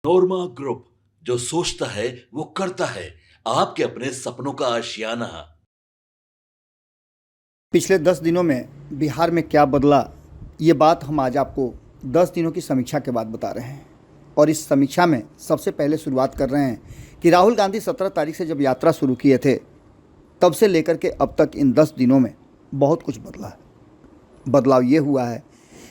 नोरमा group, जो सोचता है वो करता है। आपके अपने सपनों का आशियाना। पिछले 10 दिनों में बिहार में क्या बदला, ये बात हम आज आपको 10 दिनों की समीक्षा के बाद बता रहे हैं। और इस समीक्षा में सबसे पहले शुरुआत कर रहे हैं कि राहुल गांधी 17 तारीख से जब यात्रा शुरू किए थे तब से लेकर के अब तक इन 10 दिनों में बहुत कुछ बदला है। बदलाव ये हुआ है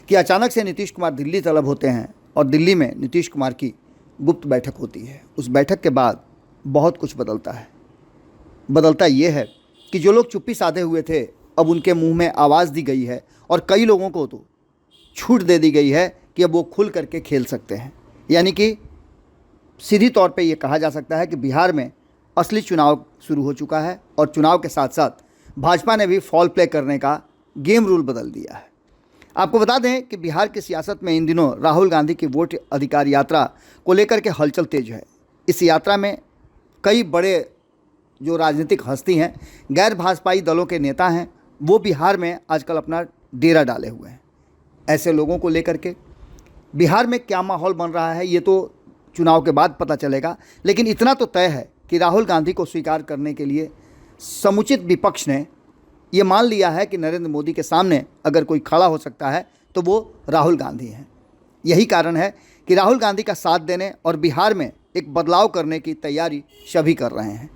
कि अचानक से नीतीश कुमार दिल्ली तलब होते हैं और दिल्ली में नीतीश कुमार की गुप्त बैठक होती है। उस बैठक के बाद बहुत कुछ बदलता है। बदलता ये है कि जो लोग चुप्पी साधे हुए थे अब उनके मुंह में आवाज़ दी गई है और कई लोगों को तो छूट दे दी गई है कि अब वो खुल करके खेल सकते हैं। यानी कि सीधी तौर पे ये कहा जा सकता है कि बिहार में असली चुनाव शुरू हो चुका है और चुनाव के साथ साथ भाजपा ने भी फॉल प्ले करने का गेम रूल बदल दिया है। आपको बता दें कि बिहार की सियासत में इन दिनों राहुल गांधी की वोट अधिकार यात्रा को लेकर के हलचल तेज है। इस यात्रा में कई बड़े जो राजनीतिक हस्ती हैं, गैर भाजपाई दलों के नेता हैं, वो बिहार में आजकल अपना डेरा डाले हुए हैं। ऐसे लोगों को लेकर के बिहार में क्या माहौल बन रहा है ये तो चुनाव के बाद पता चलेगा, लेकिन इतना तो तय है कि राहुल गांधी को स्वीकार करने के लिए समुचित विपक्ष ने ये मान लिया है कि नरेंद्र मोदी के सामने अगर कोई खड़ा हो सकता है तो वो राहुल गांधी हैं। यही कारण है कि राहुल गांधी का साथ देने और बिहार में एक बदलाव करने की तैयारी सभी कर रहे हैं।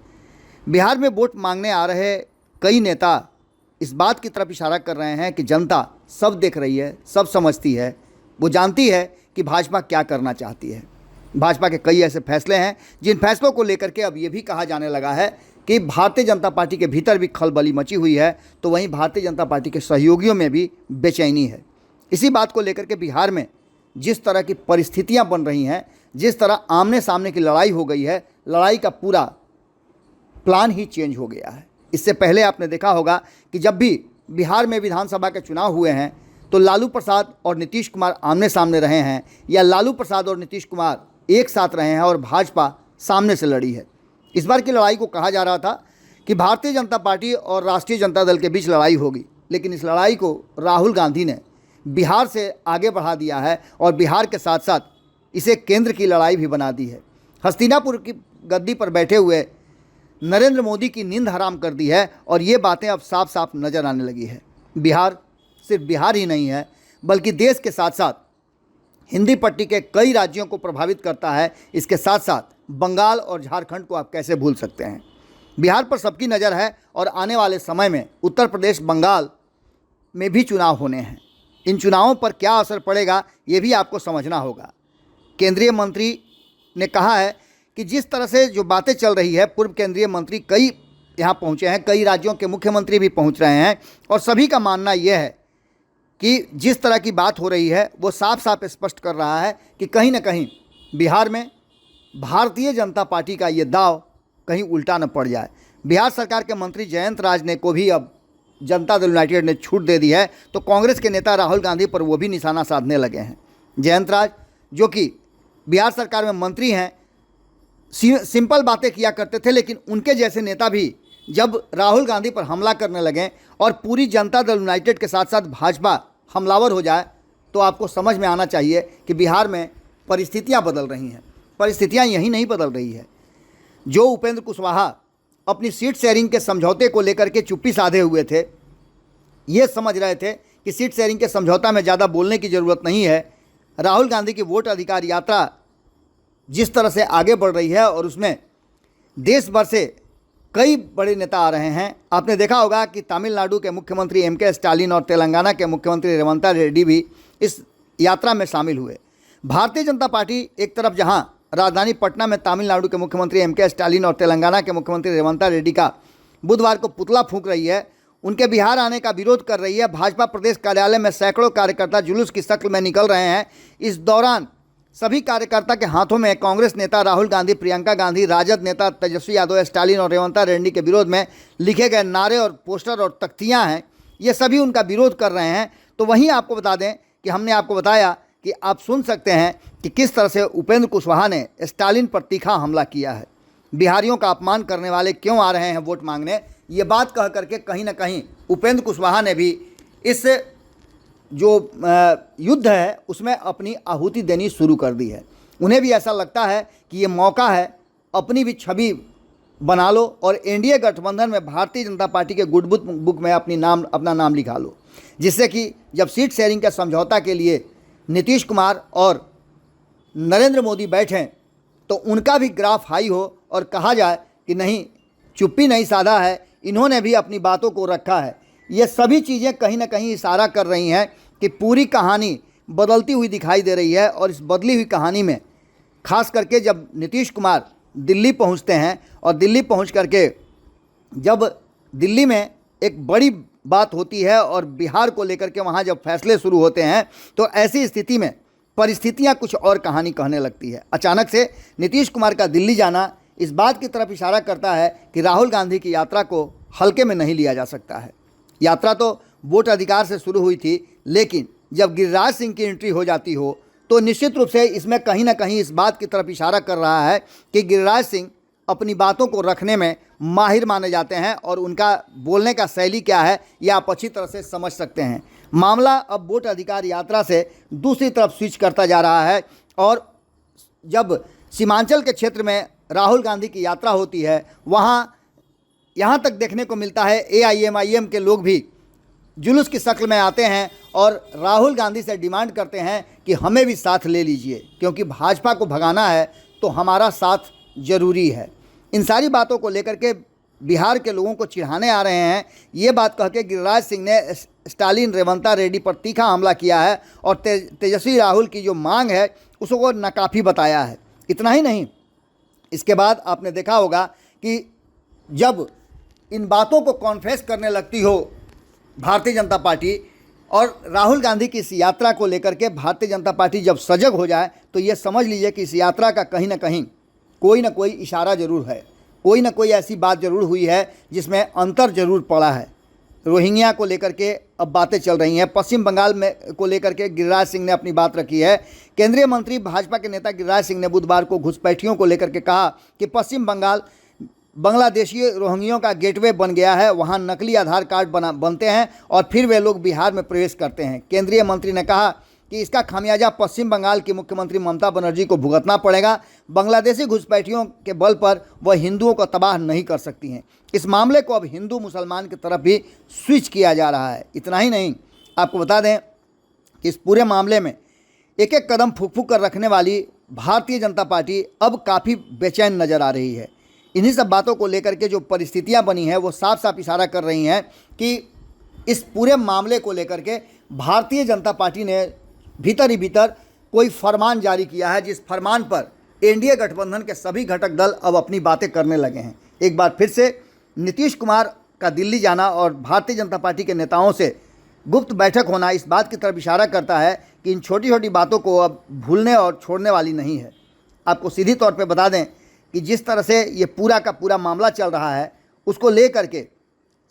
बिहार में वोट मांगने आ रहे कई नेता इस बात की तरफ इशारा कर रहे हैं कि जनता सब देख रही है, सब समझती है, वो जानती है कि भाजपा क्या करना चाहती है। भाजपा के कई ऐसे फैसले हैं जिन फैसलों को लेकर के अब ये भी कहा जाने लगा है कि भारतीय जनता पार्टी के भीतर भी खलबली मची हुई है, तो वहीं भारतीय जनता पार्टी के सहयोगियों में भी बेचैनी है। इसी बात को लेकर के बिहार में जिस तरह की परिस्थितियां बन रही हैं, जिस तरह आमने सामने की लड़ाई हो गई है, लड़ाई का पूरा प्लान ही चेंज हो गया है। इससे पहले आपने देखा होगा कि जब भी बिहार में विधानसभा के चुनाव हुए हैं तो लालू प्रसाद और नीतीश कुमार आमने सामने रहे हैं, या लालू प्रसाद और नीतीश कुमार एक साथ रहे हैं और भाजपा सामने से लड़ी है। इस बार की लड़ाई को कहा जा रहा था कि भारतीय जनता पार्टी और राष्ट्रीय जनता दल के बीच लड़ाई होगी, लेकिन इस लड़ाई को राहुल गांधी ने बिहार से आगे बढ़ा दिया है और बिहार के साथ साथ इसे केंद्र की लड़ाई भी बना दी है। हस्तिनापुर की गद्दी पर बैठे हुए नरेंद्र मोदी की नींद हराम कर दी है और ये बातें अब साफ साफ नज़र आने लगी है। बिहार सिर्फ बिहार ही नहीं है बल्कि देश के साथ साथ हिंदी पट्टी के कई राज्यों को प्रभावित करता है। इसके साथ साथ बंगाल और झारखंड को आप कैसे भूल सकते हैं। बिहार पर सबकी नज़र है और आने वाले समय में उत्तर प्रदेश, बंगाल में भी चुनाव होने हैं। इन चुनावों पर क्या असर पड़ेगा ये भी आपको समझना होगा। केंद्रीय मंत्री ने कहा है कि जिस तरह से जो बातें चल रही है, पूर्व केंद्रीय मंत्री कई यहाँ पहुँचे हैं, कई राज्यों के मुख्यमंत्री भी पहुँच रहे हैं और सभी का मानना यह है कि जिस तरह की बात हो रही है वो साफ साफ स्पष्ट कर रहा है कि कहीं ना कहीं बिहार में भारतीय जनता पार्टी का ये दाव कहीं उल्टा न पड़ जाए। बिहार सरकार के मंत्री जयंत राज ने को भी अब जनता दल यूनाइटेड ने छूट दे दी है, तो कांग्रेस के नेता राहुल गांधी पर वो भी निशाना साधने लगे हैं। जयंत राज जो कि बिहार सरकार में मंत्री हैं, सिंपल बातें किया करते थे, लेकिन उनके जैसे नेता भी जब राहुल गांधी पर हमला करने लगे और पूरी जनता दल यूनाइटेड के साथ साथ भाजपा हमलावर हो जाए तो आपको समझ में आना चाहिए कि बिहार में परिस्थितियां बदल रही हैं। परिस्थितियां यही नहीं बदल रही है। जो उपेंद्र कुशवाहा अपनी सीट शेयरिंग के समझौते को लेकर के चुप्पी साधे हुए थे, ये समझ रहे थे कि सीट शेयरिंग के समझौता में ज़्यादा बोलने की ज़रूरत नहीं है। राहुल गांधी की वोट अधिकार यात्रा जिस तरह से आगे बढ़ रही है और उसमें देश भर से कई बड़े नेता आ रहे हैं। आपने देखा होगा कि तमिलनाडु के मुख्यमंत्री एम.के. स्टालिन और तेलंगाना के मुख्यमंत्री रेवंत रेड्डी भी इस यात्रा में शामिल हुए। भारतीय जनता पार्टी एक तरफ जहां राजधानी पटना में तमिलनाडु के मुख्यमंत्री एम.के. स्टालिन और तेलंगाना के मुख्यमंत्री रेवंत रेड्डी का बुधवार को पुतला फूंक रही है, उनके बिहार आने का विरोध कर रही है। भाजपा प्रदेश कार्यालय में सैकड़ों कार्यकर्ता जुलूस की शक्ल में निकल रहे हैं। इस दौरान सभी कार्यकर्ता के हाथों में कांग्रेस नेता राहुल गांधी, प्रियंका गांधी, राजद नेता तेजस्वी यादव, स्टालिन और रेवंत रेड्डी के विरोध में लिखे गए नारे और पोस्टर और तख्तियां हैं। ये सभी उनका विरोध कर रहे हैं। तो वहीं आपको बता दें कि हमने आपको बताया कि आप सुन सकते हैं कि किस तरह से उपेंद्र कुशवाहा ने स्टालिन पर तीखा हमला किया है। बिहारियों का अपमान करने वाले क्यों आ रहे हैं वोट मांगने, ये बात कह करके कहीं ना कहीं उपेंद्र कुशवाहा ने भी इस जो युद्ध है उसमें अपनी आहुति देनी शुरू कर दी है। उन्हें भी ऐसा लगता है कि ये मौका है, अपनी भी छवि बना लो और एनडीए गठबंधन में भारतीय जनता पार्टी के गुड बुक में अपना नाम लिखा लो, जिससे कि जब सीट शेयरिंग के समझौता के लिए नीतीश कुमार और नरेंद्र मोदी बैठें तो उनका भी ग्राफ हाई हो और कहा जाए कि नहीं, चुप्पी नहीं साधा है, इन्होंने भी अपनी बातों को रखा है। ये सभी चीज़ें कहीं ना कहीं इशारा कर रही हैं कि पूरी कहानी बदलती हुई दिखाई दे रही है। और इस बदली हुई कहानी में खास करके जब नीतीश कुमार दिल्ली पहुंचते हैं और दिल्ली पहुंच करके जब दिल्ली में एक बड़ी बात होती है और बिहार को लेकर के वहां जब फैसले शुरू होते हैं तो ऐसी स्थिति में परिस्थितियां कुछ और कहानी कहने लगती है। अचानक से नीतीश कुमार का दिल्ली जाना इस बात की तरफ इशारा करता है कि राहुल गांधी की यात्रा को हल्के में नहीं लिया जा सकता है। यात्रा तो वोट अधिकार से शुरू हुई थी, लेकिन जब गिरिराज सिंह की एंट्री हो जाती हो तो निश्चित रूप से इसमें कहीं ना कहीं इस बात की तरफ इशारा कर रहा है कि गिरिराज सिंह अपनी बातों को रखने में माहिर माने जाते हैं और उनका बोलने का शैली क्या है ये आप अच्छी तरह से समझ सकते हैं। मामला अब वोट अधिकार यात्रा से दूसरी तरफ स्विच करता जा रहा है और जब सीमांचल के क्षेत्र में राहुल गांधी की यात्रा होती है वहाँ यहाँ तक देखने को मिलता है AIMIM के लोग भी जुलूस की शक्ल में आते हैं और राहुल गांधी से डिमांड करते हैं कि हमें भी साथ ले लीजिए, क्योंकि भाजपा को भगाना है तो हमारा साथ ज़रूरी है। इन सारी बातों को लेकर के बिहार के लोगों को चिढ़ाने आ रहे हैं। ये बात कह के गिरिराज सिंह ने स्टालिन रेवंता रेड्डी पर तीखा हमला किया है और तेजस्वी राहुल की जो मांग है उसको नाकाफ़ी बताया है। इतना ही नहीं, इसके बाद आपने देखा होगा कि जब इन बातों को कॉन्फेस करने लगती हो भारतीय जनता पार्टी और राहुल गांधी की इस यात्रा को लेकर के भारतीय जनता पार्टी जब सजग हो जाए तो ये समझ लीजिए कि इस यात्रा का कहीं ना कहीं कोई ना कोई इशारा ज़रूर है, कोई ना कोई ऐसी बात ज़रूर हुई है जिसमें अंतर ज़रूर पड़ा है। रोहिंग्या को लेकर के अब बातें चल रही हैं, पश्चिम बंगाल में को लेकर के गिरिराज सिंह ने अपनी बात रखी है। केंद्रीय मंत्री भाजपा के नेता गिरिराज सिंह ने बुधवार को घुसपैठियों को लेकर के कहा कि पश्चिम बंगाल बांग्लादेशी रोहिंग्यों का गेटवे बन गया है, वहां नकली आधार कार्ड बनते हैं और फिर वे लोग बिहार में प्रवेश करते हैं। केंद्रीय मंत्री ने कहा कि इसका खामियाजा पश्चिम बंगाल की मुख्यमंत्री ममता बनर्जी को भुगतना पड़ेगा। बांग्लादेशी घुसपैठियों के बल पर वह हिंदुओं को तबाह नहीं कर सकती हैं। इस मामले को अब हिंदू मुसलमान की तरफ भी स्विच किया जा रहा है। इतना ही नहीं, आपको बता दें कि इस पूरे मामले में एक एक कदम फूक फूक कर रखने वाली भारतीय जनता पार्टी अब काफ़ी बेचैन नज़र आ रही है। इन्हीं सब बातों को लेकर के जो परिस्थितियां बनी हैं वो साफ साफ इशारा कर रही हैं कि इस पूरे मामले को लेकर के भारतीय जनता पार्टी ने भीतर ही भीतर कोई फरमान जारी किया है, जिस फरमान पर एनडीए गठबंधन के सभी घटक दल अब अपनी बातें करने लगे हैं। एक बार फिर से नीतीश कुमार का दिल्ली जाना और भारतीय जनता पार्टी के नेताओं से गुप्त बैठक होना इस बात की तरफ इशारा करता है कि इन छोटी छोटी बातों को अब भूलने और छोड़ने वाली नहीं है। आपको सीधी तौर पर बता दें कि जिस तरह से ये पूरा का पूरा मामला चल रहा है उसको ले करके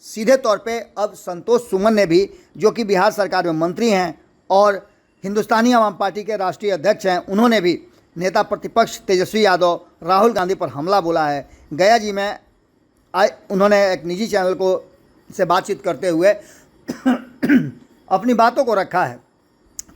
सीधे तौर पे अब संतोष सुमन ने भी, जो कि बिहार सरकार में मंत्री हैं और हिंदुस्तानी आवाम पार्टी के राष्ट्रीय अध्यक्ष हैं, उन्होंने भी नेता प्रतिपक्ष तेजस्वी यादव राहुल गांधी पर हमला बोला है। गया जी में उन्होंने एक निजी चैनल को से बातचीत करते हुए अपनी बातों को रखा है।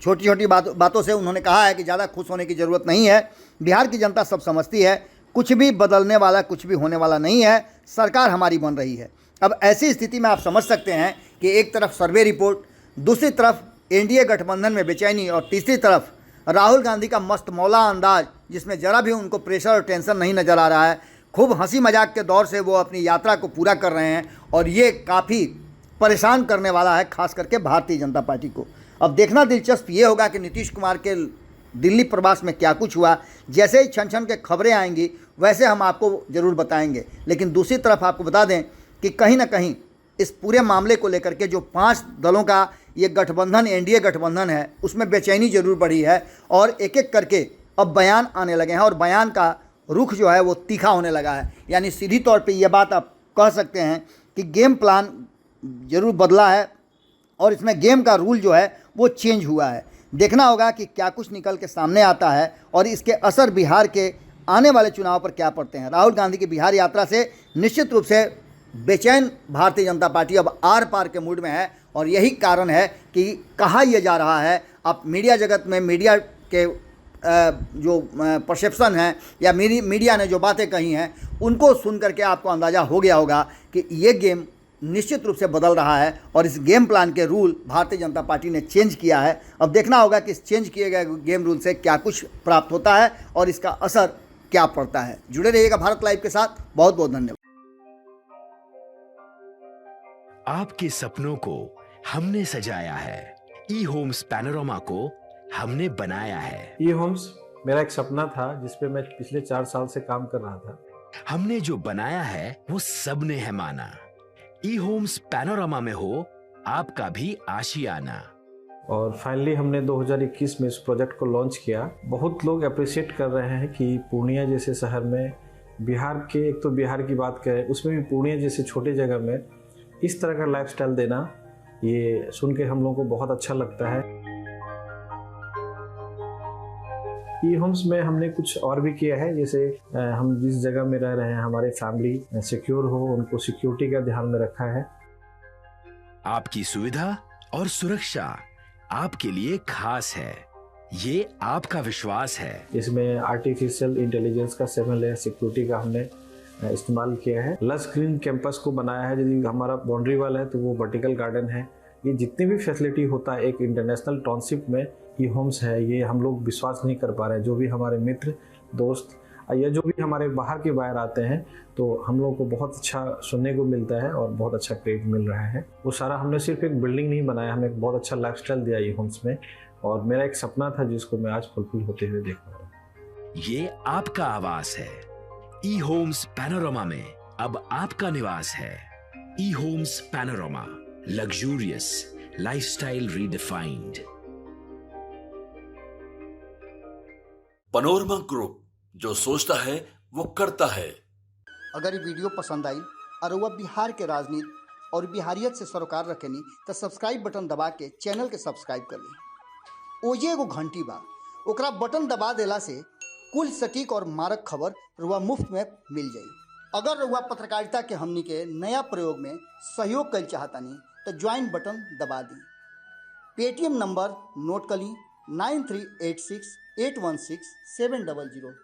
छोटी छोटी बातों से उन्होंने कहा है कि ज़्यादा खुश होने की ज़रूरत नहीं है, बिहार की जनता सब समझती है, कुछ भी बदलने वाला, कुछ भी होने वाला नहीं है, सरकार हमारी बन रही है। अब ऐसी स्थिति में आप समझ सकते हैं कि एक तरफ सर्वे रिपोर्ट, दूसरी तरफ एनडीए गठबंधन में बेचैनी और तीसरी तरफ राहुल गांधी का मस्त मौला अंदाज, जिसमें ज़रा भी उनको प्रेशर और टेंशन नहीं नज़र आ रहा है। खूब हंसी मजाक के दौर से वो अपनी यात्रा को पूरा कर रहे हैं और ये काफ़ी परेशान करने वाला है, खास करके भारतीय जनता पार्टी को। अब देखना दिलचस्प ये होगा कि नीतीश कुमार के दिल्ली प्रवास में क्या कुछ हुआ। जैसे ही छन छन के खबरें आएंगी वैसे हम आपको ज़रूर बताएंगे। लेकिन दूसरी तरफ आपको बता दें कि कहीं ना कहीं इस पूरे मामले को लेकर के जो 5 दलों का ये गठबंधन, एनडीए गठबंधन है, उसमें बेचैनी ज़रूर बढ़ी है और एक एक करके अब बयान आने लगे हैं और बयान का रुख जो है वो तीखा होने लगा है। यानी सीधी तौर पे ये बात आप कह सकते हैं कि गेम प्लान ज़रूर बदला है और इसमें गेम का रूल जो है वो चेंज हुआ है। देखना होगा कि क्या कुछ निकल के सामने आता है और इसके असर बिहार के आने वाले चुनाव पर क्या पड़ते हैं। राहुल गांधी की बिहार यात्रा से निश्चित रूप से बेचैन भारतीय जनता पार्टी अब आर पार के मूड में है और यही कारण है कि कहा यह जा रहा है, आप मीडिया जगत में, मीडिया के जो परसेप्शन है या मीडिया ने जो बातें कही हैं उनको सुन करके आपको अंदाज़ा हो गया होगा कि ये गेम निश्चित रूप से बदल रहा है और इस गेम प्लान के रूल भारतीय जनता पार्टी ने चेंज किया है। अब देखना होगा कि इस चेंज किए गए गेम रूल से क्या कुछ प्राप्त होता है और इसका असर क्या पड़ता है। जुड़े रहिएगा भारत लाइव के साथ। बहुत बहुत धन्यवाद। आपके सपनों को हमने सजाया है, ई होम्स पैनोरामा को हमने बनाया है। ई होम्स मेरा एक सपना था जिस पे मैं पिछले 4 साल से काम कर रहा था। हमने जो बनाया है वो सबने है माना। ई होम्स पैनोरामा में हो आपका भी आशियाना। और फाइनली हमने 2021 में इस प्रोजेक्ट को लॉन्च किया। बहुत लोग अप्रिशिएट कर रहे हैं कि पूर्णिया जैसे शहर में, बिहार के, एक तो बिहार की बात करें उसमें भी पूर्णिया जैसे छोटे जगह में इस तरह का लाइफस्टाइल देना, ये सुन के हम लोगों को बहुत अच्छा लगता है। ई होम्स में हमने कुछ और भी किया है, जैसे हम जिस जगह में रह रहे हैं हमारे फैमिली सिक्योर हो, उनको सिक्योरिटी का ध्यान में रखा है। आपकी सुविधा और सुरक्षा आपके लिए खास है, ये आपका विश्वास है। इसमें आर्टिफिशियल इंटेलिजेंस का 7 लेयर सिक्योरिटी का हमने इस्तेमाल किया है। लस ग्रीन कैंपस को बनाया है। यदि हमारा बाउंड्री वाल है तो वो वर्टिकल गार्डन है। ये जितनी भी फैसिलिटी होता है एक इंटरनेशनल टाउनशिप में, ई होम्स है, ये हम लोग विश्वास नहीं कर पा रहे हैं। जो भी हमारे मित्र दोस्त या जो भी हमारे बाहर के बाहर आते हैं तो हम लोगों को बहुत अच्छा सुनने को मिलता है और बहुत अच्छा क्रेडिट मिल रहा है। वो सारा हमने सिर्फ एक बिल्डिंग नहीं बनाया, हमें एक बहुत अच्छा लाइफस्टाइल दिया ई होम्स में, और मेरा एक सपना था जिसको मैं आज फुलफिल होते हुए देख रहा हूँ। ये आपका आवास है। ई होम्स पैनोरामा में अब आपका निवास है। E Homes Panorama, luxurious lifestyle redefined. Panorama Group, जो सोचता है वो करता है। अगर ये वीडियो पसंद आई और वह बिहार के राजनीति और बिहारियत से सरोकार रखेनी तो सब्सक्राइब बटन दबा के चैनल के सब्सक्राइब कर ली। ओजे एगो घंटी बा, ओकरा बटन दबा देला से कुल सटीक और मारक खबर रुआ मुफ्त में मिल जाई। अगर रुआ पत्रकारिता के हमनी के नया प्रयोग में सहयोग कर चाहतानी तो ज्वाइन बटन दबा दी। पेटीएम नंबर नोट कर ली 9386816700।